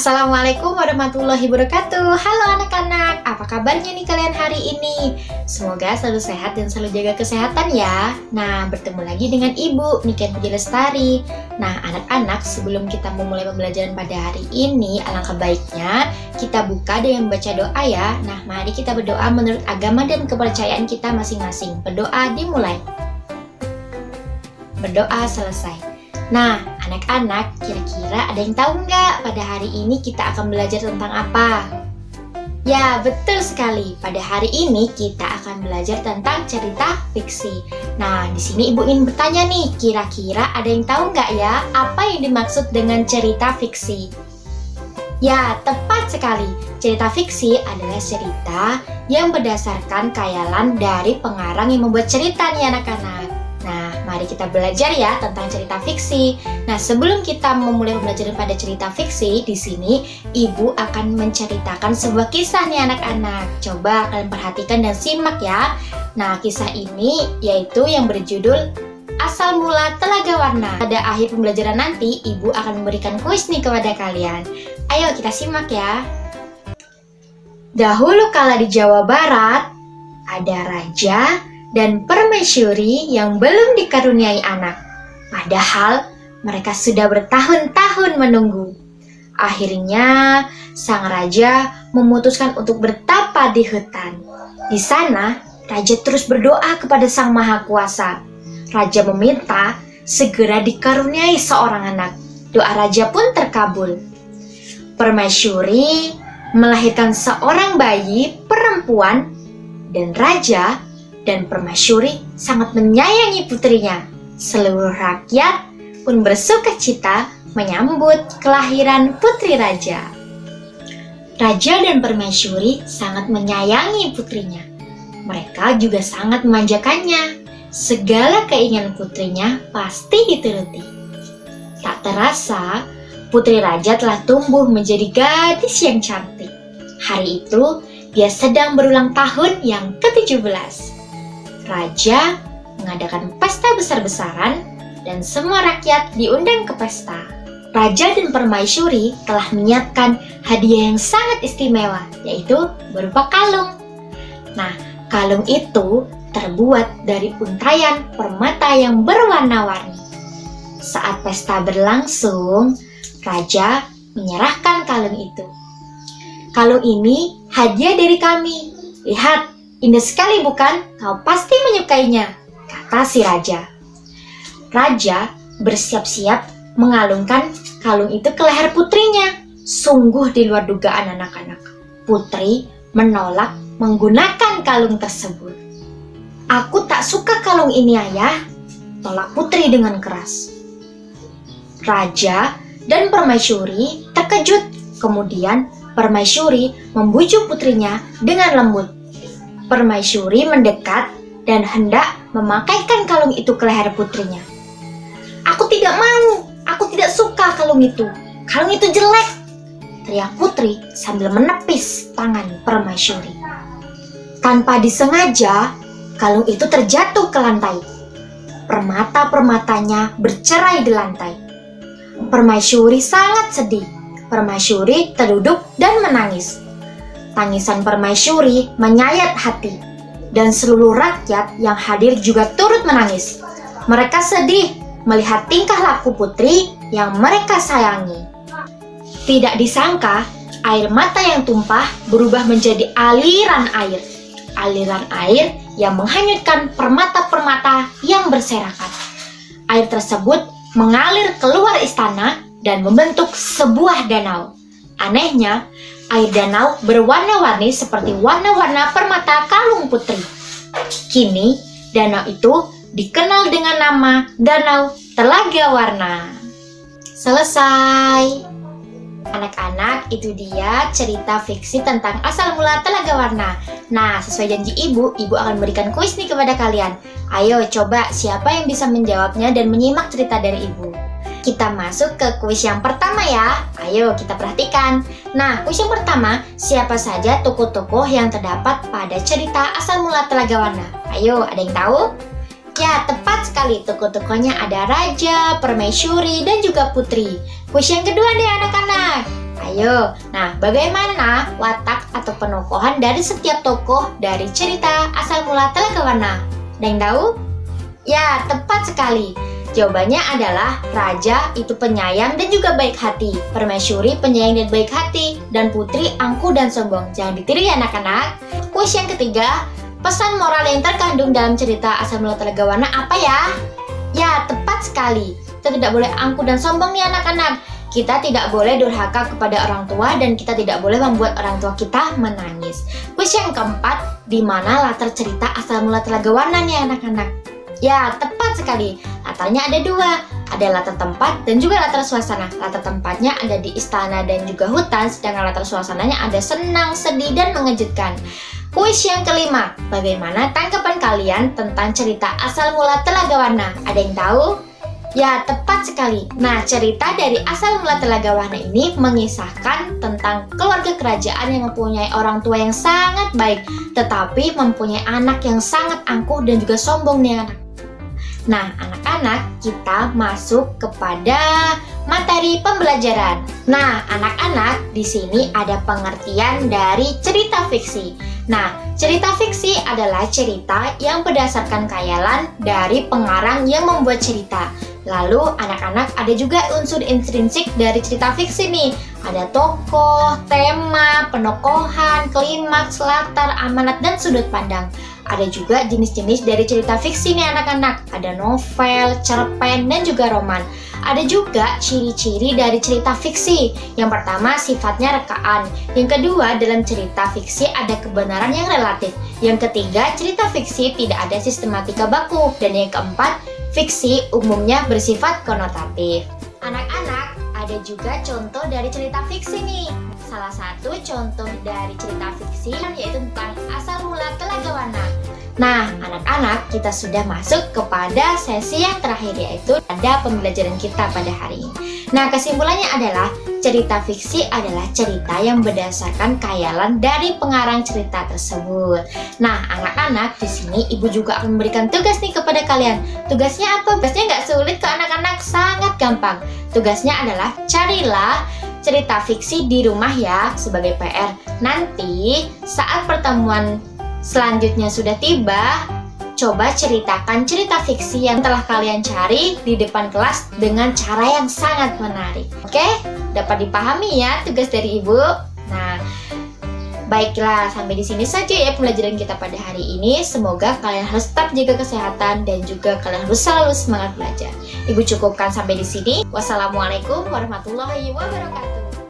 Assalamualaikum warahmatullahi wabarakatuh. Halo anak-anak, apa kabarnya nih kalian hari ini? Semoga selalu sehat dan selalu jaga kesehatan ya. Nah, bertemu lagi dengan Ibu Niken Puji Lestari. Nah, anak-anak, sebelum kita memulai pembelajaran pada hari ini, alangkah baiknya kita buka dengan membaca doa ya. Nah, mari kita berdoa menurut agama dan kepercayaan kita masing-masing. Berdoa dimulai. Berdoa selesai. Nah, anak-anak, kira-kira ada yang tahu nggak pada hari ini kita akan belajar tentang apa? Ya, betul sekali. Pada hari ini kita akan belajar tentang cerita fiksi. Nah, di sini Ibu ingin bertanya nih, kira-kira ada yang tahu nggak ya apa yang dimaksud dengan cerita fiksi? Ya, tepat sekali. Cerita fiksi adalah cerita yang berdasarkan khayalan dari pengarang yang membuat cerita nih anak-anak. Nah, mari kita belajar ya tentang cerita fiksi. Nah, sebelum kita memulai pembelajaran pada cerita fiksi, di sini Ibu akan menceritakan sebuah kisah nih anak-anak. Coba kalian perhatikan dan simak ya. Nah, kisah ini yaitu yang berjudul Asal Mula Telaga Warna. Pada akhir pembelajaran nanti, Ibu akan memberikan kuis nih kepada kalian. Ayo kita simak ya. Dahulu kala di Jawa Barat, ada raja dan permaisuri yang belum dikaruniai anak. Padahal mereka sudah bertahun-tahun menunggu. Akhirnya sang raja memutuskan untuk bertapa di hutan. Di sana, raja terus berdoa kepada Sang Maha Kuasa. Raja meminta segera dikaruniai seorang anak. Doa raja pun terkabul. Permaisuri melahirkan seorang bayi perempuan dan raja dan permaisuri sangat menyayangi putrinya. Seluruh rakyat pun bersuka cita menyambut kelahiran putri raja. Raja dan permaisuri sangat menyayangi putrinya. Mereka juga sangat memanjakannya. Segala keinginan putrinya pasti dituruti. Tak terasa, putri raja telah tumbuh menjadi gadis yang cantik. Hari itu, dia sedang berulang tahun yang ke-17. Raja mengadakan pesta besar-besaran dan semua rakyat diundang ke pesta. Raja dan permaisuri telah menyiapkan hadiah yang sangat istimewa, yaitu berupa kalung. Nah, kalung itu terbuat dari untaian permata yang berwarna-warni. Saat pesta berlangsung, Raja menyerahkan kalung itu. Kalung ini hadiah dari kami. Lihat, indah sekali bukan? Kau pasti menyukainya, kata si raja. Raja bersiap-siap mengalungkan kalung itu ke leher putrinya. Sungguh di luar dugaan anak-anak. Putri menolak menggunakan kalung tersebut. Aku tak suka kalung ini, ayah, tolak putri dengan keras. Raja dan permaisuri terkejut. Kemudian permaisuri membujuk putrinya dengan lembut. Permaisuri mendekat dan hendak memakaikan kalung itu ke leher putrinya. Aku tidak mau, aku tidak suka kalung itu. Kalung itu jelek, teriak putri sambil menepis tangan permaisuri. Tanpa disengaja, kalung itu terjatuh ke lantai. Permata-permatanya bercerai di lantai. Permaisuri sangat sedih. Permaisuri terduduk dan menangis. Tangisan permaisuri menyayat hati, dan seluruh rakyat yang hadir juga turut menangis. Mereka sedih melihat tingkah laku putri yang mereka sayangi. Tidak disangka, air mata yang tumpah berubah menjadi aliran air. Aliran air yang menghanyutkan permata-permata yang berserakan. Air tersebut mengalir keluar istana dan membentuk sebuah danau. Anehnya, air danau berwarna-warni seperti warna-warna permata kalung putri. Kini, danau itu dikenal dengan nama Danau Telaga Warna. Selesai. Anak-anak, itu dia cerita fiksi tentang asal mula Telaga Warna. Nah, sesuai janji Ibu akan berikan kuis nih kepada kalian. Ayo coba siapa yang bisa menjawabnya dan menyimak cerita dari Ibu. Kita masuk ke kuis yang pertama ya. Ayo kita perhatikan. Nah, kuis yang pertama, siapa saja tokoh-tokoh yang terdapat pada cerita Asal Mula Telaga Warna? Ayo, ada yang tahu? Ya, tepat sekali. Tokoh-tokohnya ada raja, permaisuri, dan juga putri. Kuis yang kedua deh anak-anak. Ayo, nah bagaimana watak atau penokohan dari setiap tokoh dari cerita asal mula Telaga Warna? Ada yang tahu? Ya, tepat sekali. Jawabannya adalah raja itu penyayang dan juga baik hati, permaisuri penyayang dan baik hati, dan putri angkuh dan sombong. Jangan ditiru ya anak-anak. Kuis yang ketiga, pesan moral yang terkandung dalam cerita asal mula Telaga Warna apa ya? Ya, tepat sekali. Kita tidak boleh angkuh dan sombong nih anak-anak. Kita tidak boleh durhaka kepada orang tua dan kita tidak boleh membuat orang tua kita menangis. Kuis yang keempat, di mana latar cerita asal mula Telaga Warna nih anak-anak? Ya, tepat sekali. Latarnya ada dua. Ada latar tempat dan juga latar suasana. Latar tempatnya ada di istana dan juga hutan, sedangkan latar suasananya ada senang, sedih, dan mengejutkan. Kuis yang kelima, bagaimana tanggapan kalian tentang cerita asal mula Telaga Warna? Ada yang tahu? Ya, tepat sekali. Nah, cerita dari asal mula Telaga Warna ini mengisahkan tentang keluarga kerajaan yang mempunyai orang tua yang sangat baik, tetapi mempunyai anak yang sangat angkuh dan juga sombong nih anak. Nah, anak-anak, kita masuk kepada materi pembelajaran. Nah, anak-anak, di sini ada pengertian dari cerita fiksi. Nah, cerita fiksi adalah cerita yang berdasarkan khayalan dari pengarang yang membuat cerita. Lalu, anak-anak, ada juga unsur intrinsik dari cerita fiksi nih. Ada tokoh, tema, penokohan, klimaks, latar, amanat, dan sudut pandang. Ada juga jenis-jenis dari cerita fiksi nih anak-anak. Ada novel, cerpen, dan juga roman. Ada juga ciri-ciri dari cerita fiksi. Yang pertama, sifatnya rekaan. Yang kedua, dalam cerita fiksi ada kebenaran yang relatif. Yang ketiga, cerita fiksi tidak ada sistematika baku. Dan yang keempat, fiksi umumnya bersifat konotatif. Anak-anak, ada juga contoh dari cerita fiksi nih. Salah satu contoh dari cerita fiksi yaitu tentang asal mula Telaga Warna. Nah, anak-anak, kita sudah masuk kepada sesi yang terakhir, yaitu ada pembelajaran kita pada hari ini. Nah, kesimpulannya adalah cerita fiksi adalah cerita yang berdasarkan khayalan dari pengarang cerita tersebut. Nah, anak-anak, di sini ibu juga akan memberikan tugas nih kepada kalian. Tugasnya apa? Tugasnya nggak sulit ke anak-anak, sangat gampang. Tugasnya adalah carilah cerita fiksi di rumah ya sebagai PR. Nanti saat pertemuan selanjutnya sudah tiba, coba ceritakan cerita fiksi yang telah kalian cari di depan kelas dengan cara yang sangat menarik. Oke? Dapat dipahami ya tugas dari ibu? Nah, baiklah, sampai di sini saja ya pembelajaran kita pada hari ini. Semoga kalian harus tetap jaga kesehatan dan juga kalian harus selalu semangat belajar. Ibu cukupkan sampai di sini. Wassalamualaikum warahmatullahi wabarakatuh.